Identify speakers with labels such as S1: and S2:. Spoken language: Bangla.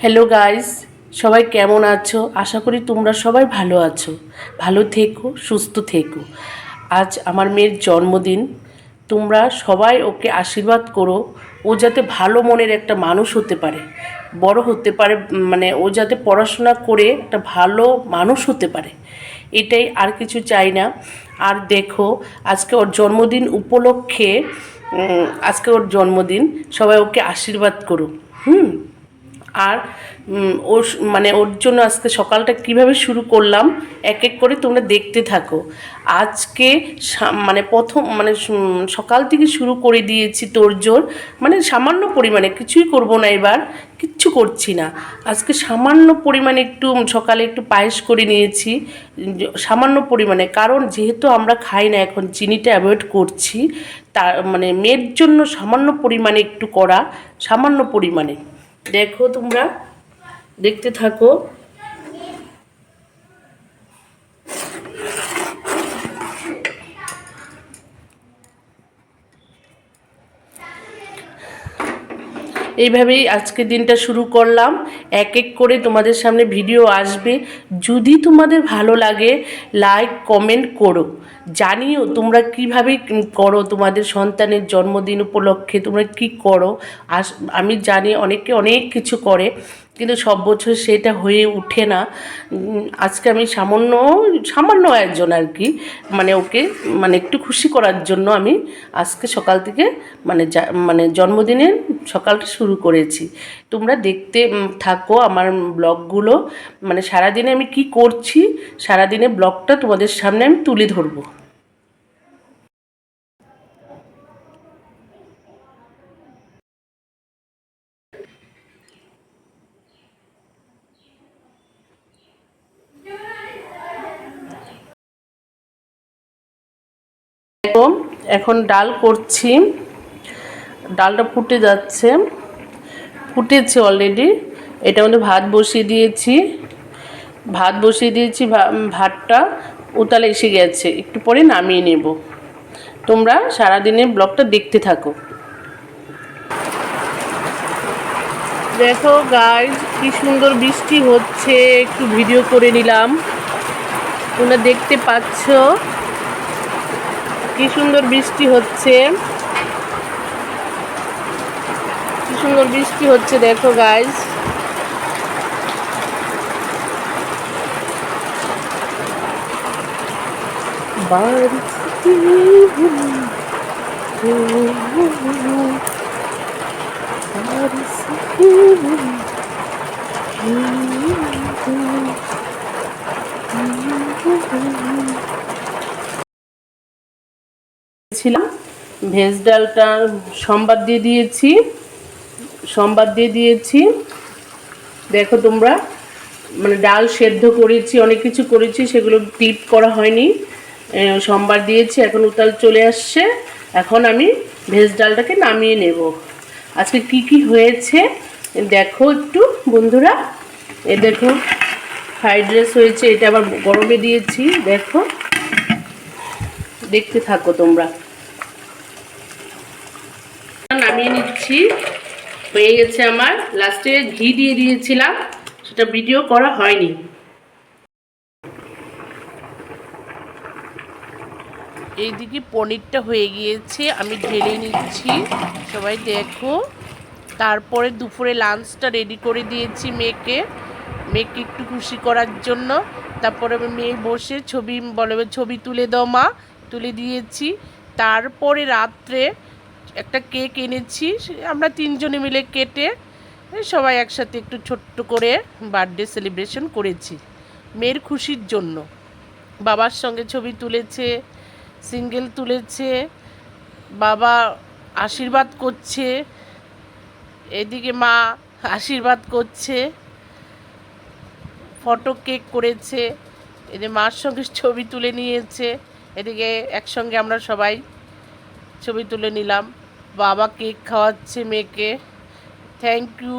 S1: হ্যালো গাইস, সবাই কেমন আছো? আশা করি তোমরা সবাই ভালো আছো। ভালো থেকো, সুস্থ থেকো। আজ আমার মেয়ের জন্মদিন। তোমরা সবাই ওকে আশীর্বাদ করো। ও যাতে ভালো মনের একটা মানুষ হতে পারে, বড় হতে পারে, মানে ও যাতে পড়াশোনা করে একটা ভালো মানুষ হতে পারে, এটাই, আর কিছু চাই না। আর দেখো, আজকে ওর জন্মদিন উপলক্ষে, আজকে ওর জন্মদিন, সবাই ওকে আশীর্বাদ করো। আর ওর মানে ওর জন্য আজকে সকালটা কিভাবে শুরু করলাম এক এক করে তোমরা দেখতে থাকো। আজকে মানে প্রথম মানে সকাল থেকে শুরু করে দিয়েছি তোড়জোড়, মানে সামান্য পরিমাণে, কিছুই করব না, এবার কিচ্ছু করছি না। আজকে সামান্য পরিমাণে একটু সকালে একটু পায়েস করে নিয়েছি, সামান্য পরিমাণে, কারণ যেহেতু আমরা খাই না এখন, চিনিটা অ্যাভয়েড করছি, তার মানে মেয়ের জন্য সামান্য পরিমাণে একটু করা, সামান্য পরিমাণে। দেখো, তোমরা দেখতে থাকো। এইভাবেই আজকের দিনটা শুরু করলাম। এক এক করে তোমাদের সামনে ভিডিও আসবে। যদি তোমাদের ভালো লাগে, লাইক কমেন্ট করো, জানিও তোমরা কিভাবে করো, তোমাদের সন্তানের জন্মদিন উপলক্ষে তোমরা কি করো। আমি জানি অনেকে অনেক কিছু করে, কিন্তু সব বছর সেটা হয়ে ওঠে না। আজকে আমি সামান্য সামান্য একজন আর কি, মানে ওকে মানে একটু খুশি করার জন্য আমি আজকে সকাল থেকে মানে জন্মদিনের সকালটা শুরু করেছি। তোমরা দেখতে থাকো আমার ব্লগগুলো, মানে সারাদিনে আমি কি করছি, সারাদিনে ব্লগটা তোমাদের সামনে আমি তুলে ধরবো। এখন ডাল করছি, ডালটা ফুটে যাচ্ছে, ফুটেছে অলরেডি। এটার মধ্যে ভাত বসিয়ে দিয়েছি, ভাতটা উতালে এসে গেছে, একটু পরে নামিয়ে নেব। তোমরা সারাদিনের ব্লগটা দেখতে থাকো। দেখো গাইজ, কি সুন্দর বৃষ্টি হচ্ছে, একটু ভিডিও করে নিলাম। তোমরা দেখতে পাচ্ছ কি সুন্দর বৃষ্টি হচ্ছে, কি সুন্দর বৃষ্টি হচ্ছে, দেখো গাইজ। ছিলাম ভেজ ডালটা সম্বাদ দিয়ে দিয়েছি। দেখো তোমরা, মানে ডাল সেদ্ধ করেছি, অনেক কিছু করেছি, সেগুলো ক্লিপ করা হয়নি, সম্বাদ দিয়েছি। এখন উতাল চলে আসছে, এখন আমি ভেজ ডালটাকে নামিয়ে নেব। আজকে কি কি হয়েছে দেখো একটু বন্ধুরা। দেখো, ফ্রাইড রাইস হয়েছে, এটা আবার গরমে দিয়েছি, দেখো, দেখতে থাকো তোমরা। নামিয়ে নিচ্ছি, হয়ে গেছে আমার। লাস্টে ঘি দিয়ে দিয়েছিলাম, সেটা ভিডিও করা হয়নি। এইদিকে পনিরটা হয়ে গিয়েছে, আমি ঢেলে নিচ্ছি, সবাই দেখো। তারপরে দুপুরে লাঞ্চটা রেডি করে দিয়েছি মেয়েকে একটু খুশি করার জন্য। তারপরে মেয়ে বসে ছবি তুলে দাও মা, তুলে দিয়েছি। তারপরে রাত্রে একটা কেক এনেছি, আমরা তিনজনে মিলে কেটে সবাই একসাথে একটু ছোট্ট করে বার্থডে সেলিব্রেশন করেছি মেয়ের খুশির জন্য। বাবার সঙ্গে ছবি তুলেছে, সিঙ্গেল তুলেছে, বাবা আশীর্বাদ করছে, এদিকে মা আশীর্বাদ করছে, ফটো কেক করেছে, এদিকে মার সঙ্গে ছবি তুলে নিয়েছে, এদিকে একসঙ্গে আমরা সবাই ছবি তুলে নিলাম। বাবা কেক খাওয়াচ্ছে মেয়েকে। Thank you